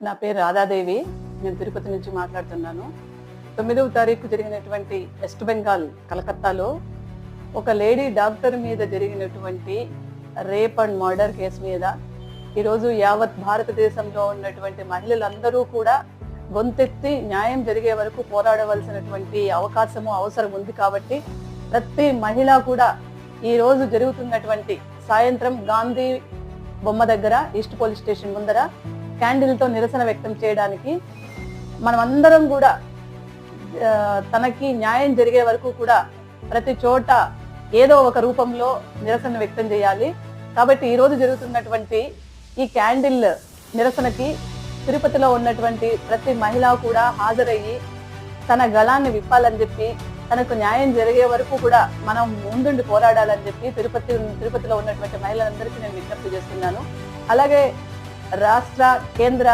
నా పేరు రాధాదేవి. నేను తిరుపతి నుంచి మాట్లాడుతున్నాను. 9వ తారీఖు జరిగినటువంటి వెస్ట్ బెంగాల్ కలకత్తాలో ఒక లేడీ డాక్టర్ మీద జరిగినటువంటి రేప్ అండ్ మర్డర్ కేసు మీద ఈరోజు యావత్ భారతదేశంలో ఉన్నటువంటి మహిళలందరూ కూడా గొంతెత్తి న్యాయం జరిగే వరకు పోరాడవలసినటువంటి అవసరం ఉంది. కాబట్టి ప్రతి మహిళ కూడా ఈరోజు జరుగుతున్నటువంటి సాయంత్రం గాంధీ బొమ్మ దగ్గర ఈస్ట్ పోలీస్ స్టేషన్ ముందర క్యాండిల్తో నిరసన వ్యక్తం చేయడానికి మనమందరం కూడా తనకి న్యాయం జరిగే వరకు కూడా ప్రతి చోట ఏదో ఒక రూపంలో నిరసన వ్యక్తం చేయాలి. కాబట్టి ఈరోజు జరుగుతున్నటువంటి ఈ క్యాండిల్ నిరసనకి తిరుపతిలో ఉన్నటువంటి ప్రతి మహిళ కూడా హాజరయ్యి తన గళాన్ని విప్పాలని చెప్పి, తనకు న్యాయం జరిగే వరకు కూడా మనం ముందుండి పోరాడాలని చెప్పి తిరుపతిలో ఉన్నటువంటి మహిళలందరికీ నేను విజ్ఞప్తి చేస్తున్నాను. అలాగే రాష్ట్ర కేంద్ర